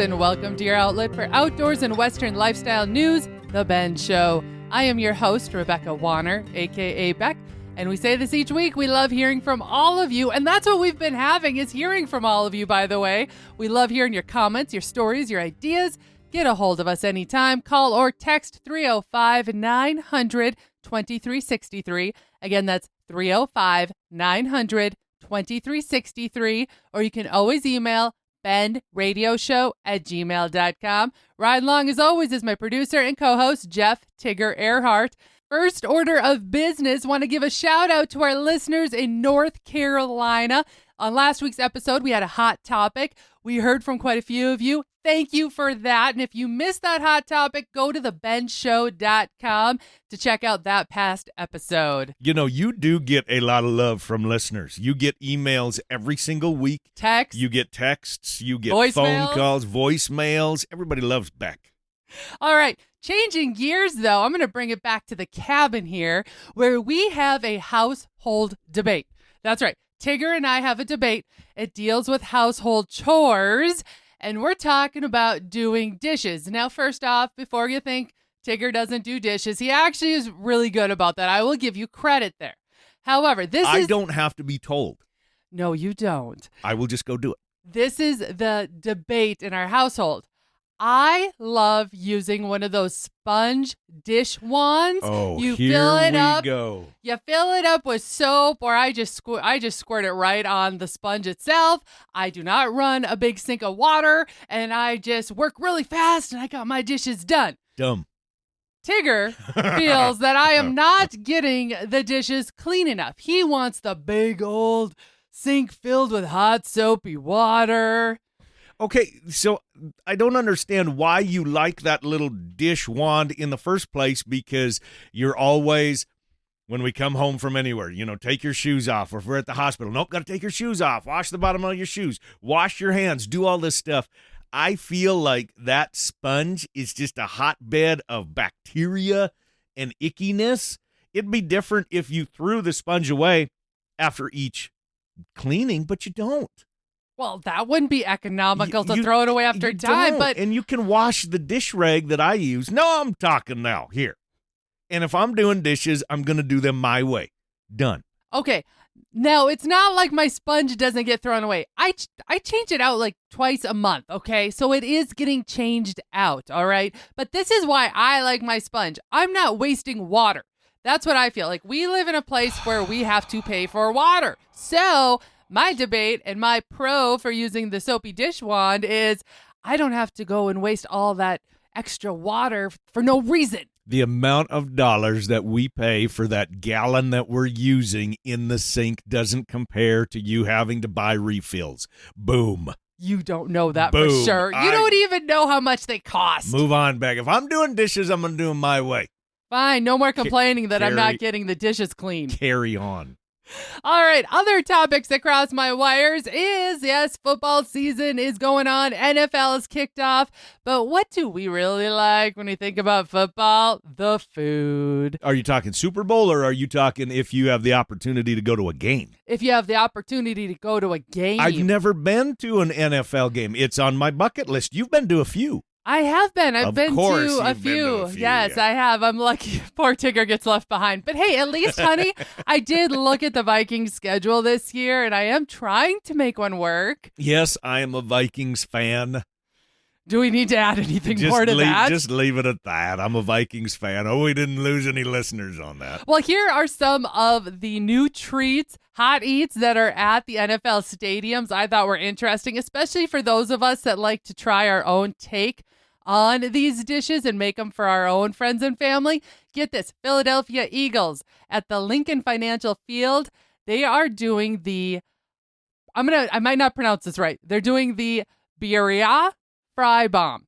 and welcome to your outlet for outdoors and Western lifestyle news, The Ben Show. I am your host, Rebecca Wanner, a.k.a. Beck, and we say this each week. We love hearing from all of you, and that's what we've been having, is hearing from all of you, by the way. We love hearing your comments, your stories, your ideas. Get a hold of us anytime. Call or text 305-900-2363. Again, that's 305-900-2363. Or you can always email benradioshow@gmail.com. Ride along, as always, is my producer and co-host, Jeff Tigger Erhardt. First order of business, want to give a shout out to our listeners in North Carolina. On last week's episode, we had a hot topic. We heard from quite a few of you. Thank you for that. And if you missed that hot topic, go to thebenshow.com to check out that past episode. You know, you do get a lot of love from listeners. You get emails every single week. Texts. You get texts. You get Voicemails. phone calls, voicemails. Everybody loves Beck. All right. Changing gears, though, I'm going to bring it back to the cabin here, where we have a household debate. That's right. Tigger and I have a debate. It deals with household chores, and we're talking about doing dishes. Now, first off, before you think Tigger doesn't do dishes, he actually is really good about that. I will give you credit there. However, I don't have to be told. No, you don't. I will just go do it. This is the debate in our household. I love using one of those sponge dish wands. Oh, you here fill it we up. go. You fill it up with soap, or I just squirt it right on the sponge itself. I do not run a big sink of water, and I just work really fast, and I got my dishes done. Dumb. Tigger feels that I am not getting the dishes clean enough. He wants the big old sink filled with hot soapy water. Okay, so I don't understand why you like that little dish wand in the first place, because you're always, when we come home from anywhere, take your shoes off. Or if we're at the hospital, nope, got to take your shoes off. Wash the bottom of your shoes. Wash your hands. Do all this stuff. I feel like that sponge is just a hotbed of bacteria and ickiness. It'd be different if you threw the sponge away after each cleaning, but you don't. Well, that wouldn't be economical to throw it away after time, but... And you can wash the dish rag that I use. No, I'm talking now, here. And if I'm doing dishes, I'm going to do them my way. Done. Okay. Now, it's not like my sponge doesn't get thrown away. I change it out like twice a month, okay? So it is getting changed out, all right? But this is why I like my sponge. I'm not wasting water. That's what I feel. Like, we live in a place where we have to pay for water. So... my debate and my pro for using the soapy dish wand is I don't have to go and waste all that extra water for no reason. The amount of dollars that we pay for that gallon that we're using in the sink doesn't compare to you having to buy refills. Boom. You don't know that Boom. For sure. You don't even know how much they cost. Move on, Beck. If I'm doing dishes, I'm going to do them my way. Fine. No more complaining that I'm not getting the dishes clean. Carry on. All right, other topics that cross my wires is, yes, football season is going on. NFL is kicked off. But what do we really like when we think about football? The food. Are you talking Super Bowl, or are you talking if you have the opportunity to go to a game? If you have the opportunity to go to a game. I've never been to an NFL game. It's on my bucket list. You've been to a few. I have been. I've been to a few. few. Yes, yeah. I have. I'm lucky. Poor Tigger gets left behind. But hey, at least, honey, I did look at the Vikings schedule this year, and I am trying to make one work. Yes, I am a Vikings fan. Do we need to add anything more to that? Just leave it at that. I'm a Vikings fan. Oh, we didn't lose any listeners on that. Well, here are some of the new treats, hot eats that are at the NFL stadiums I thought were interesting, especially for those of us that like to try our own take on these dishes and make them for our own friends and family. Get this, Philadelphia Eagles at the Lincoln Financial Field. They are doing the, I might not pronounce this right. They're doing the birria fry bomb.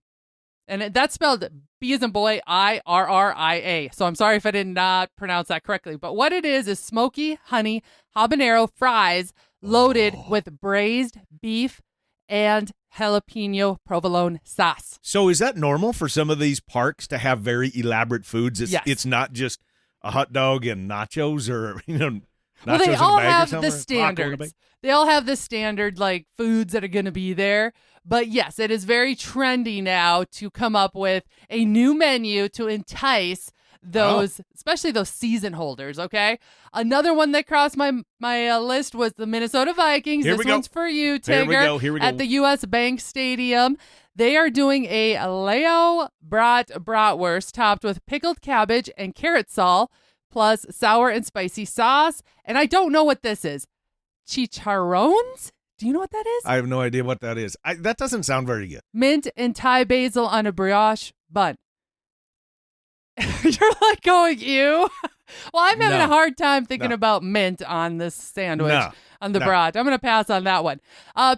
And that's spelled B as in boy, I-R-R-I-A. So I'm sorry if I did not pronounce that correctly. But what it is smoky honey habanero fries loaded with braised beef and jalapeno provolone sauce. So is that normal for some of these parks to have very elaborate foods? Yes. It's not just a hot dog and nachos or, Well, they Nachos in a all bag or have something? the Taco in a standards. bag? They all have the standard like foods that are going to be there. But yes, it is very trendy now to come up with a new menu to entice those, especially those season holders. Okay, another one that crossed my list was the Minnesota Vikings. Here This we go. one's for you, Here Tigger. we go. Here we go. At the U.S. Bank Stadium. They are doing a Leo bratwurst topped with pickled cabbage and carrot salt, plus sour and spicy sauce. And I don't know what this is. Chicharrones? Do you know what that is? I have no idea what that is. That doesn't sound very good. Mint and Thai basil on a brioche bun. You're like going, ew. Well, I'm having a hard time thinking about mint on this sandwich, on the brat. I'm going to pass on that one.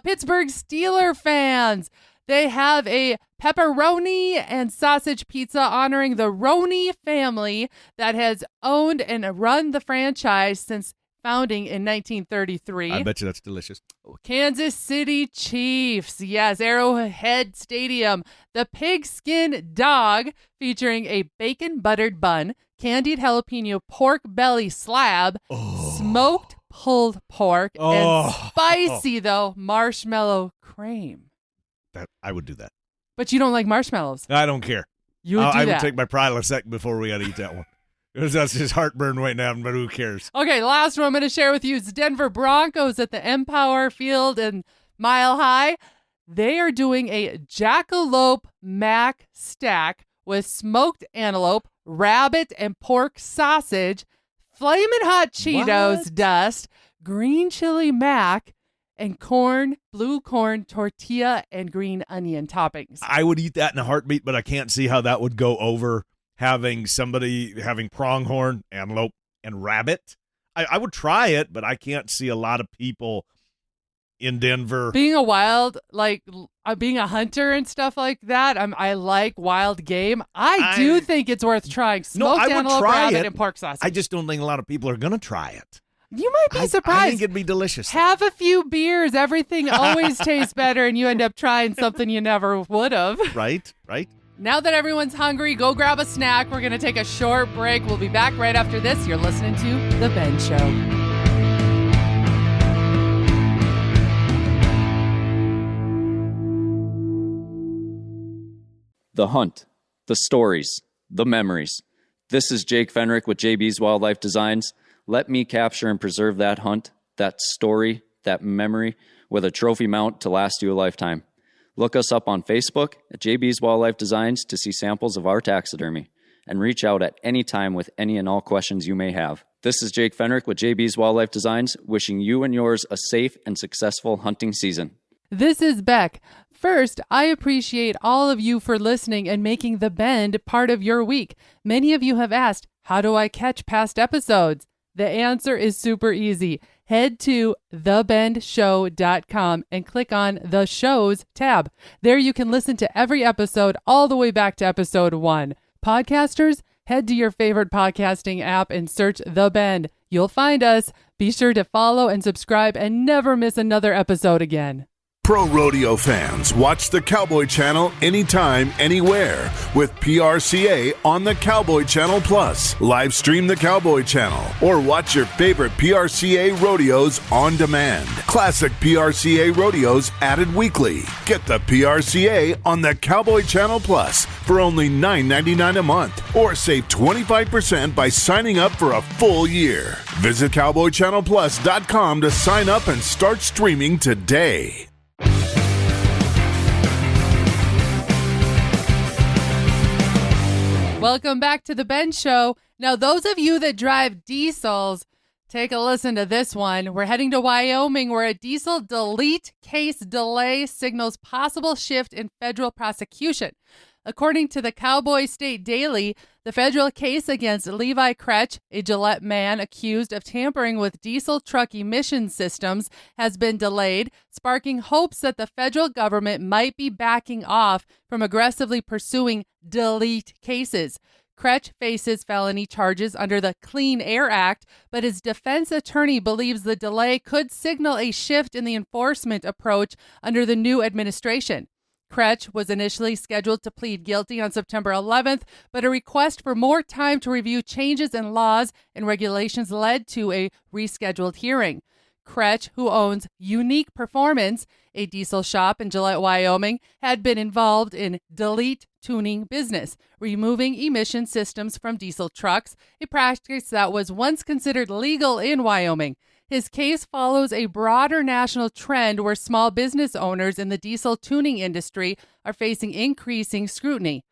Pittsburgh Steeler fans. They have a pepperoni and sausage pizza honoring the Roney family that has owned and run the franchise since founding in 1933. I bet you that's delicious. Kansas City Chiefs. Yes, Arrowhead Stadium. The pigskin dog featuring a bacon buttered bun, candied jalapeno pork belly slab, smoked pulled pork, and spicy, though, marshmallow cream. I would do that. But you don't like marshmallows. I don't care. You would do I that. would take my Prilosec before we got to eat that one. Because that's just heartburn right now, but who cares? Okay, last one I'm going to share with you is Denver Broncos at the Empower Field in Mile High. They are doing a jackalope mac stack with smoked antelope, rabbit, and pork sausage, flamin' hot Cheetos dust, green chili mac, and corn, blue corn, tortilla, and green onion toppings. I would eat that in a heartbeat, but I can't see how that would go over having pronghorn, antelope, and rabbit. I would try it, but I can't see a lot of people in Denver. Being a wild, being a hunter and stuff like that, I like wild game. I do think it's worth trying. Smoked antelope, rabbit, and pork sausage. I just don't think a lot of people are going to try it. You might be surprised. I think it'd be delicious. Have a few beers. Everything always tastes better, and you end up trying something you never would have. Right. Now that everyone's hungry, go grab a snack. We're going to take a short break. We'll be back right after this. You're listening to The Ben Show. The hunt, the stories, the memories. This is Jake Fenrick with JB's Wildlife Designs. Let me capture and preserve that hunt, that story, that memory with a trophy mount to last you a lifetime. Look us up on Facebook at JB's Wildlife Designs to see samples of our taxidermy, and reach out at any time with any and all questions you may have. This is Jake Fenrick with JB's Wildlife Designs, wishing you and yours a safe and successful hunting season. This is Beck. First, I appreciate all of you for listening and making The Bend part of your week. Many of you have asked, how do I catch past episodes? The answer is super easy. Head to thebendshow.com and click on the shows tab. There you can listen to every episode all the way back to episode 1. Podcasters, head to your favorite podcasting app and search The Bend. You'll find us. Be sure to follow and subscribe and never miss another episode again. Pro rodeo fans, watch the Cowboy Channel anytime, anywhere with PRCA on the Cowboy Channel Plus. Live stream the Cowboy Channel or watch your favorite PRCA rodeos on demand. Classic PRCA rodeos added weekly. Get the PRCA on the Cowboy Channel Plus for only $9.99 a month, or save 25% by signing up for a full year. Visit CowboyChannelPlus.com to sign up and start streaming today. Welcome back to The Ben Show. Now, those of you that drive diesels, take a listen to this one. We're heading to Wyoming, where a diesel delete case delay signals possible shift in federal prosecution. According to the Cowboy State Daily, the federal case against Levi Kretsch, a Gillette man accused of tampering with diesel truck emission systems, has been delayed, sparking hopes that the federal government might be backing off from aggressively pursuing delete cases. Kretsch faces felony charges under the Clean Air Act, but his defense attorney believes the delay could signal a shift in the enforcement approach under the new administration. Kretsch was initially scheduled to plead guilty on September 11th, but a request for more time to review changes in laws and regulations led to a rescheduled hearing. Kretsch, who owns Unique Performance, a diesel shop in Gillette, Wyoming, had been involved in delete tuning business, removing emission systems from diesel trucks, a practice that was once considered legal in Wyoming. His case follows a broader national trend where small business owners in the diesel tuning industry are facing increasing scrutiny.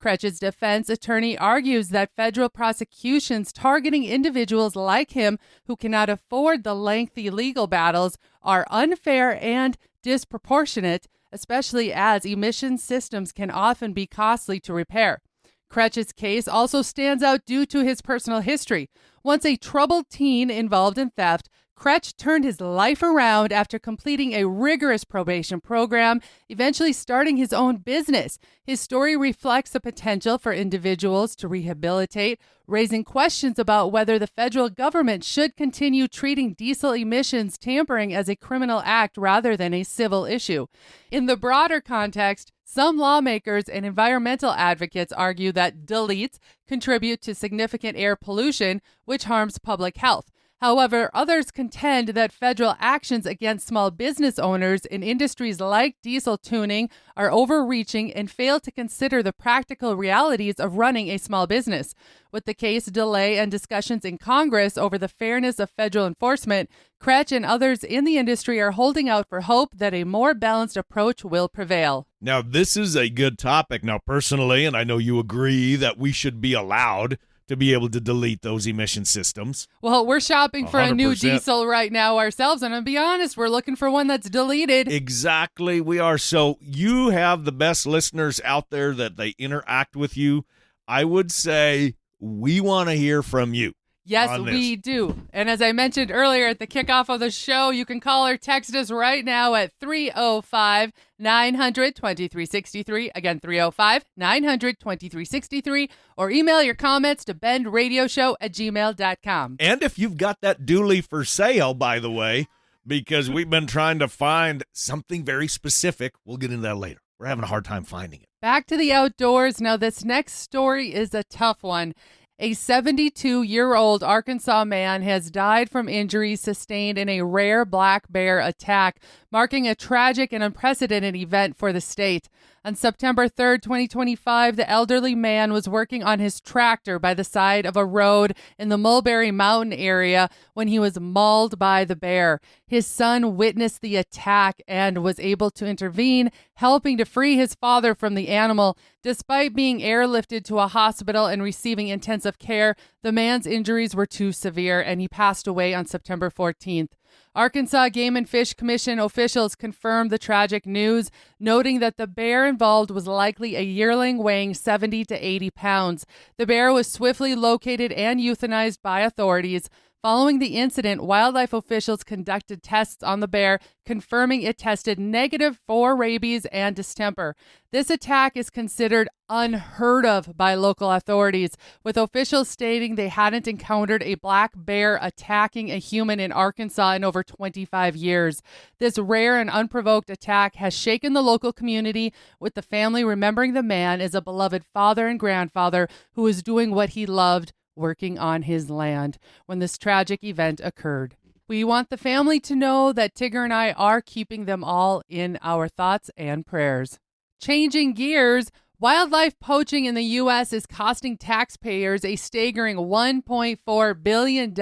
Kretsch's defense attorney argues that federal prosecutions targeting individuals like him who cannot afford the lengthy legal battles are unfair and disproportionate, especially as emission systems can often be costly to repair. Kretsch's case also stands out due to his personal history. Once a troubled teen involved in theft, Kretsch turned his life around after completing a rigorous probation program, eventually starting his own business. His story reflects the potential for individuals to rehabilitate, raising questions about whether the federal government should continue treating diesel emissions tampering as a criminal act rather than a civil issue. In the broader context, some lawmakers and environmental advocates argue that deletes contribute to significant air pollution, which harms public health. However, others contend that federal actions against small business owners in industries like diesel tuning are overreaching and fail to consider the practical realities of running a small business. With the case delay and discussions in Congress over the fairness of federal enforcement, Kretsch and others in the industry are holding out for hope that a more balanced approach will prevail. Now, this is a good topic. Now, personally, and I know you agree that we should be allowed to be able to delete those emission systems. Well, we're shopping for 100%. a new diesel right now ourselves, and I'll be honest, we're looking for one that's deleted. Exactly, we are. So you have the best listeners out there that they interact with you. I would say we want to hear from you. Yes, we do. And as I mentioned earlier at the kickoff of the show, you can call or text us right now at 305-900-2363. Again, 305-900-2363. Or email your comments to bendradioshow@gmail.com. And if you've got that dually for sale, by the way, because we've been trying to find something very specific, we'll get into that later. We're having a hard time finding it. Back to the outdoors. Now, this next story is a tough one. A 72-year-old Arkansas man has died from injuries sustained in a rare black bear attack, marking a tragic and unprecedented event for the state. On September 3rd, 2025, the elderly man was working on his tractor by the side of a road in the Mulberry Mountain area when he was mauled by the bear. His son witnessed the attack and was able to intervene, helping to free his father from the animal. Despite being airlifted to a hospital and receiving intensive care, the man's injuries were too severe and he passed away on September 14th. Arkansas Game and Fish Commission officials confirmed the tragic news, noting that the bear involved was likely a yearling weighing 70 to 80 pounds. The bear was swiftly located and euthanized by authorities. Following the incident, wildlife officials conducted tests on the bear, confirming it tested negative for rabies and distemper. This attack is considered unheard of by local authorities, with officials stating they hadn't encountered a black bear attacking a human in Arkansas in over 25 years. This rare and unprovoked attack has shaken the local community, with the family remembering the man as a beloved father and grandfather who was doing what he loved, working on his land, when this tragic event occurred. We want the family to know that Tigger and I are keeping them all in our thoughts and prayers. Changing gears, wildlife poaching in the U.S. is costing taxpayers a staggering $1.4 billion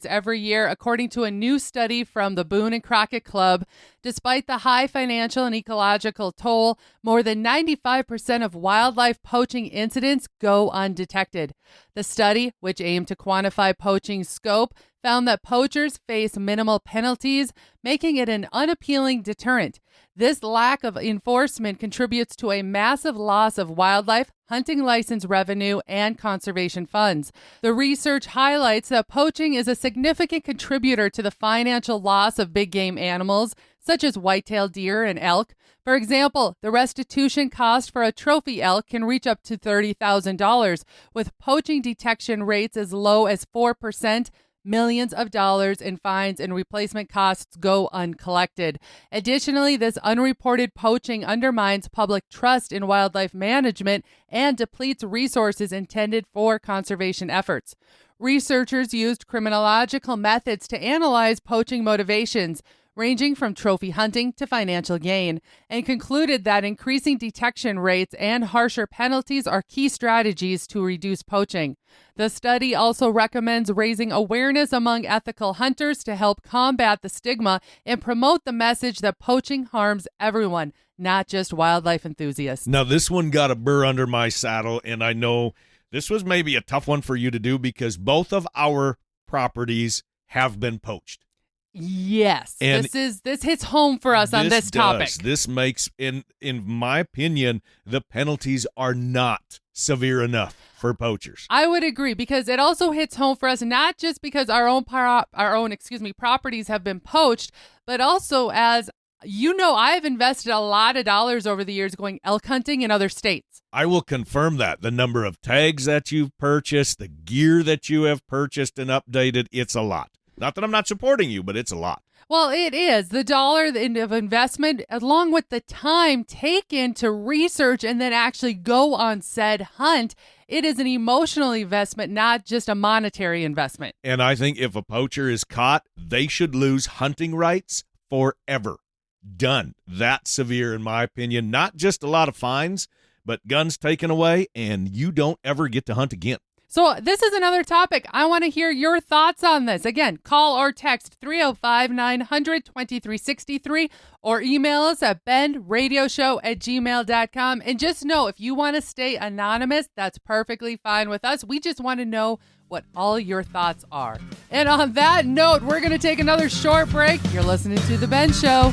every year, according to a new study from the Boone and Crockett Club. Despite the high financial and ecological toll, more than 95% of wildlife poaching incidents go undetected. The study, which aimed to quantify poaching's scope, found that poachers face minimal penalties, making it an unappealing deterrent. This lack of enforcement contributes to a massive loss of wildlife, hunting license revenue, and conservation funds. The research highlights that poaching is a significant contributor to the financial loss of big game animals, such as white-tailed deer and elk. For example, the restitution cost for a trophy elk can reach up to $30,000, with poaching detection rates as low as 4%. millions of dollars in fines and replacement costs go uncollected. Additionally, this unreported poaching undermines public trust in wildlife management and depletes resources intended for conservation efforts. Researchers used criminological methods to analyze poaching motivations, ranging from trophy hunting to financial gain, and concluded that increasing detection rates and harsher penalties are key strategies to reduce poaching. The study also recommends raising awareness among ethical hunters to help combat the stigma and promote the message that poaching harms everyone, not just wildlife enthusiasts. Now, this one got a burr under my saddle, and I know this was maybe a tough one for you to do because both of our properties have been poached. Yes, and this hits home for us on this topic. This makes, in my opinion, the penalties are not severe enough for poachers. I would agree because it also hits home for us not just because our own properties have been poached, but also as you know, I've invested a lot of dollars over the years going elk hunting in other states. I will confirm that. The number of tags that you've purchased, the gear that you have purchased and updated, it's a lot. Not that I'm not supporting you, but it's a lot. Well, it is. The dollar of investment, along with the time taken to research and then actually go on said hunt, it is an emotional investment, not just a monetary investment. And I think if a poacher is caught, they should lose hunting rights forever. Done. That severe, in my opinion. Not just a lot of fines, but guns taken away, and you don't ever get to hunt again. So this is another topic. I want to hear your thoughts on this. Again, call or text 305-900-2363 or email us at benradioshow@gmail.com. And just know, if you want to stay anonymous, that's perfectly fine with us. We just want to know what all your thoughts are. And on that note, we're going to take another short break. You're listening to The Ben Show.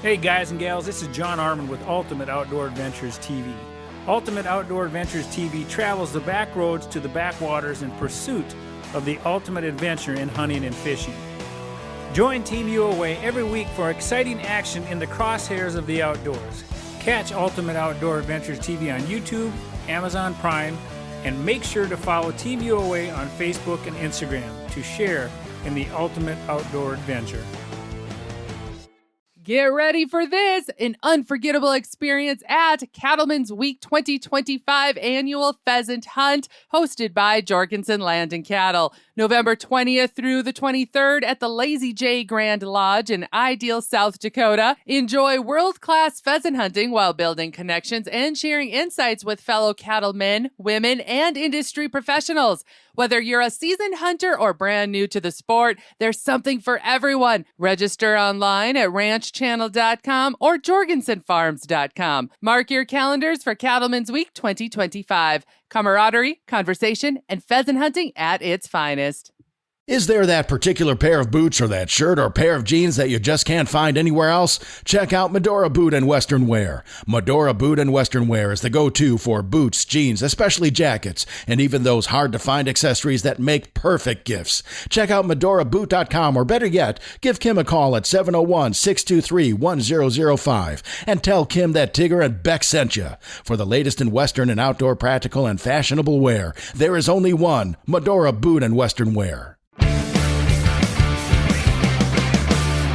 Hey guys and gals, this is John Arman with Ultimate Outdoor Adventures TV. Ultimate Outdoor Adventures TV travels the back roads to the backwaters in pursuit of the ultimate adventure in hunting and fishing. Join Team UOA every week for exciting action in the crosshairs of the outdoors. Catch Ultimate Outdoor Adventures TV on YouTube, Amazon Prime, and make sure to follow Team UOA on Facebook and Instagram to share in the ultimate outdoor adventure. Get ready for this, an unforgettable experience at Cattlemen's Week 2025 annual pheasant hunt hosted by Jorgensen Land and Cattle. November 20th through the 23rd at the Lazy J Grand Lodge in Ideal, South Dakota. Enjoy world-class pheasant hunting while building connections and sharing insights with fellow cattlemen, women, and industry professionals. Whether you're a seasoned hunter or brand new to the sport, there's something for everyone. Register online at ranchchannel.com or jorgensenfarms.com. Mark your calendars for Cattlemen's Week 2025. Camaraderie, conversation, and pheasant hunting at its finest. Is there that particular pair of boots or that shirt or pair of jeans that you just can't find anywhere else? Check out Medora Boot and Western Wear. Medora Boot and Western Wear is the go-to for boots, jeans, especially jackets, and even those hard-to-find accessories that make perfect gifts. Check out medoraboot.com, or better yet, give Kim a call at 701-623-1005 and tell Kim that Tigger and Beck sent you. For the latest in Western and outdoor practical and fashionable wear, there is only one, Medora Boot and Western Wear.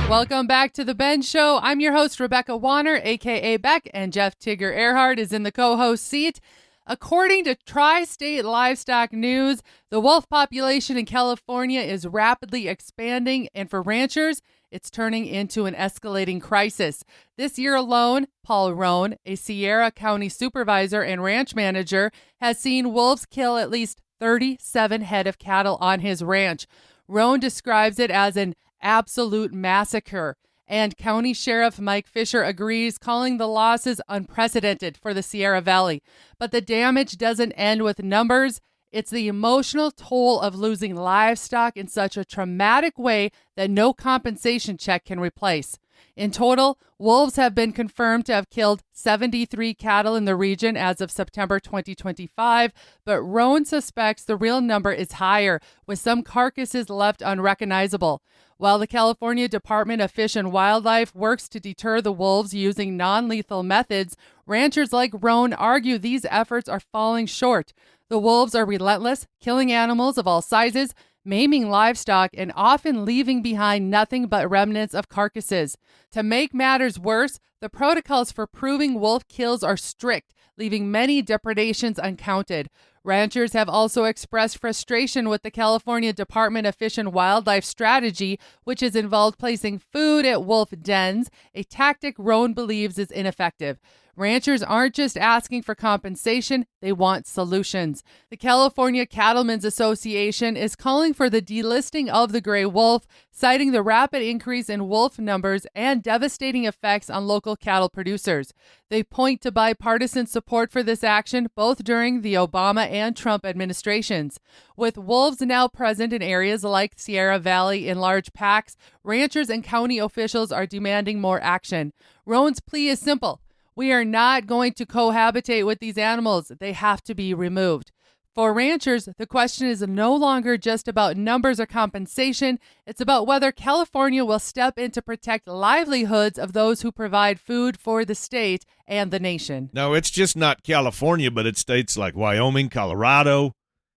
Welcome back to The Ben Show. I'm your host, Rebecca Wanner, a.k.a. Beck, and Jeff Tigger Erhardt is in the co-host seat. According to Tri-State Livestock News, the wolf population in California is rapidly expanding, and for ranchers, it's turning into an escalating crisis. This year alone, Paul Roan, a Sierra County supervisor and ranch manager, has seen wolves kill at least 37 head of cattle on his ranch. Roan describes it as an absolute massacre, and County Sheriff Mike Fisher agrees, calling the losses unprecedented for the Sierra Valley. But the damage doesn't end with numbers. It's the emotional toll of losing livestock in such a traumatic way that no compensation check can replace. In total, wolves have been confirmed to have killed 73 cattle in the region as of September 2025, but Rowan suspects the real number is higher, with some carcasses left unrecognizable. While the California Department of Fish and Wildlife works to deter the wolves using non-lethal methods, ranchers like Rowan argue these efforts are falling short. The wolves are relentless, killing animals of all sizes, maiming livestock, and often leaving behind nothing but remnants of carcasses. To make matters worse, the protocols for proving wolf kills are strict, leaving many depredations uncounted. Ranchers have also expressed frustration with the California Department of Fish and Wildlife strategy, which has involved placing food at wolf dens, a tactic Rowan believes is ineffective. Ranchers aren't just asking for compensation, they want solutions. The California Cattlemen's Association is calling for the delisting of the gray wolf, citing the rapid increase in wolf numbers and devastating effects on local cattle producers. They point to bipartisan support for this action both during the Obama and Trump administrations. With wolves now present in areas like Sierra Valley in large packs, ranchers and county officials are demanding more action. Rowan's plea is simple. We are not going to cohabitate with these animals. They have to be removed. For ranchers, the question is no longer just about numbers or compensation. It's about whether California will step in to protect livelihoods of those who provide food for the state and the nation. No, it's just not California, but it's states like Wyoming, Colorado,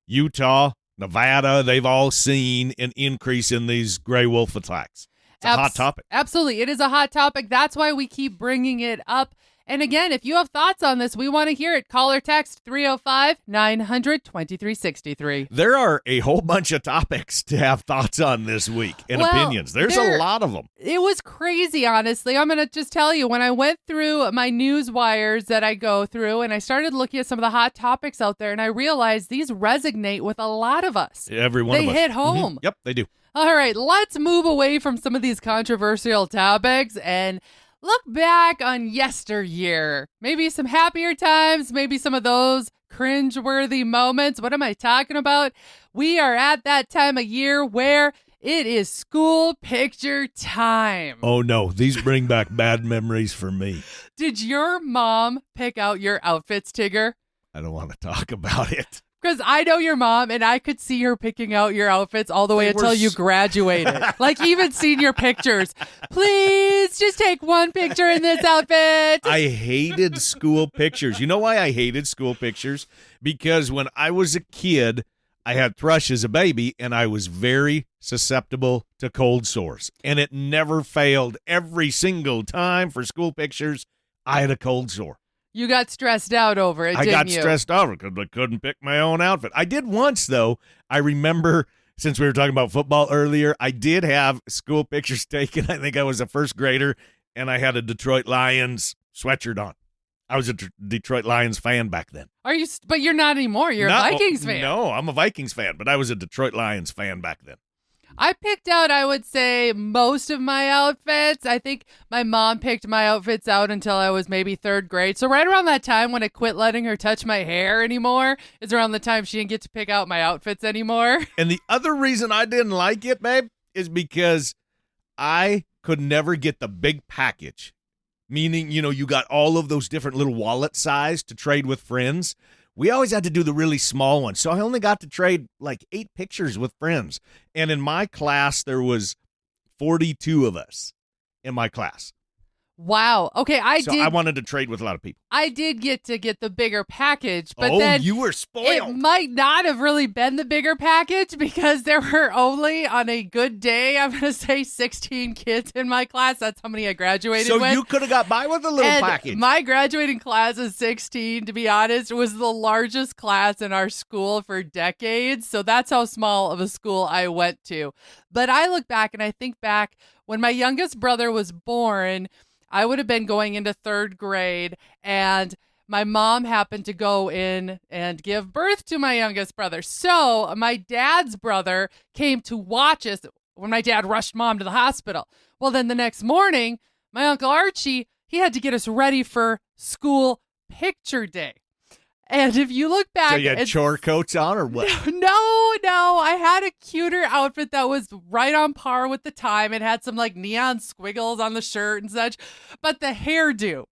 Utah, Nevada. They've all seen an increase in these gray wolf attacks. It's a hot topic. Absolutely. It is a hot topic. That's why we keep bringing it up. And again, if you have thoughts on this, we want to hear it. Call or text 305-900-2363. There are a whole bunch of topics to have thoughts on this week and opinions. There's a lot of them. It was crazy, honestly. I'm going to just tell you, when I went through my news wires that I go through and I started looking at some of the hot topics out there, and I realized these resonate with a lot of us. Every one of us. They hit home. Mm-hmm. Yep, they do. All right, let's move away from some of these controversial topics and look back on yesteryear. Maybe some happier times, maybe some of those cringe-worthy moments. What am I talking about? We are at that time of year where it is school picture time. Oh, no. These bring back bad memories for me. Did your mom pick out your outfits, Tigger? I don't want to talk about it. Because I know your mom, and I could see her picking out your outfits all the way until you graduated. Like, even senior pictures. Please, just take one picture in this outfit. I hated school pictures. You know why I hated school pictures? Because when I was a kid, I had thrush as a baby, and I was very susceptible to cold sores. And it never failed. Every single time for school pictures, I had a cold sore. You got stressed out over it, didn't you? I got stressed out because I couldn't pick my own outfit. I did once, though. I remember, since we were talking about football earlier, I did have school pictures taken. I think I was a first grader, and I had a Detroit Lions sweatshirt on. I was a Detroit Lions fan back then. Are you? But you're not anymore. You're a Vikings fan. No, I'm a Vikings fan, but I was a Detroit Lions fan back then. I picked out, I would say, most of my outfits. I think my mom picked my outfits out until I was maybe third grade. So right around that time when I quit letting her touch my hair anymore is around the time she didn't get to pick out my outfits anymore. And the other reason I didn't like it, babe, is because I could never get the big package. Meaning, you know, you got all of those different little wallet size to trade with friends. We always had to do the really small ones. So I only got to trade like 8 pictures with friends. And in my class, there was 42 of us in my class. Wow. Okay, I wanted to trade with a lot of people. I did get to get the bigger package, but then you were spoiled. It might not have really been the bigger package because there were only, on a good day, I'm going to say 16 kids in my class. That's how many I graduated with. So you could have got by with a little package. My graduating class of 16, to be honest, was the largest class in our school for decades. So that's how small of a school I went to. But I look back and I think back when my youngest brother was born, I would have been going into third grade, and my mom happened to go in and give birth to my youngest brother. So my dad's brother came to watch us when my dad rushed mom to the hospital. Well, then the next morning, my Uncle Archie, he had to get us ready for school picture day. And if you look back, So you had chore coats on or what? No, I had a cuter outfit that was right on par with the time. It had some like neon squiggles on the shirt and such, but the hairdo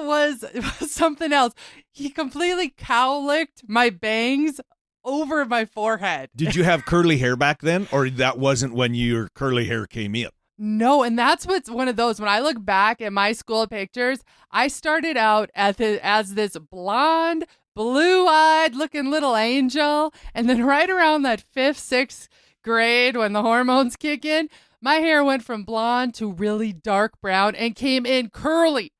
was something else. He completely cowlicked my bangs over my forehead. Did you have curly hair back then, or that wasn't when your curly hair came in? No, and that's what's one of those. When I look back at my school pictures, I started out as this blonde, blue-eyed looking little angel, and then right around that 5th, 6th grade when the hormones kick in, my hair went from blonde to really dark brown and came in curly,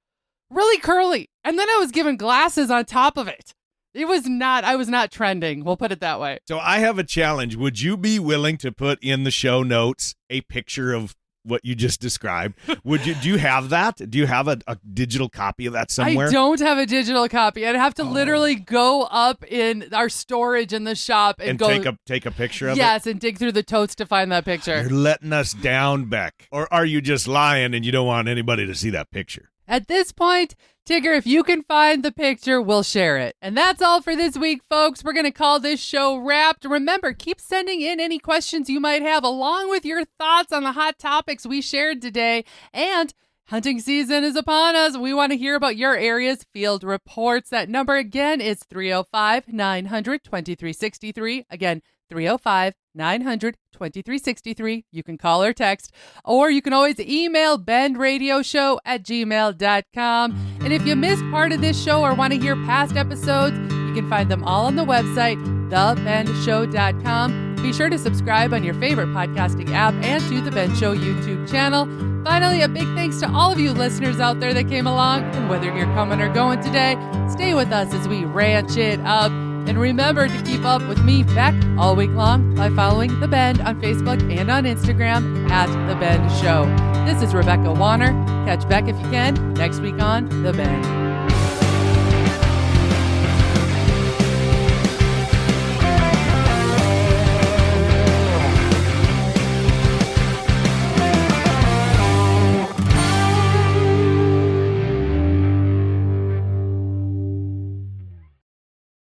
really curly. And then I was given glasses on top of it. I was not trending. We'll put it that way. So I have a challenge. Would you be willing to put in the show notes a picture of what you just described? Do you have that? Do you have a digital copy of that somewhere? I don't have a digital copy. I'd have to literally go up in our storage in the shop and go take a picture of it? Yes, and dig through the totes to find that picture. You're letting us down, Beck. Or are you just lying and you don't want anybody to see that picture? At this point, Tigger, if you can find the picture, we'll share it. And that's all for this week, folks. We're going to call this show wrapped. Remember, keep sending in any questions you might have, along with your thoughts on the hot topics we shared today. And hunting season is upon us. We want to hear about your area's field reports. That number again is 305-900-2363. Again, 305-900-2363. You can call or text, or you can always email bendradioshow@gmail.com. And if you missed part of this show or want to hear past episodes, you can find them all on the website, thebendshow.com. Be sure to subscribe on your favorite podcasting app and to the Ben Show YouTube channel. Finally, a big thanks to all of you listeners out there that came along. And whether you're coming or going today, stay with us as we ranch it up. And remember to keep up with me, Beck, all week long by following The Bend on Facebook and on Instagram at The Bend Show. This is Rebecca Wanner. Catch Beck if you can next week on The Bend.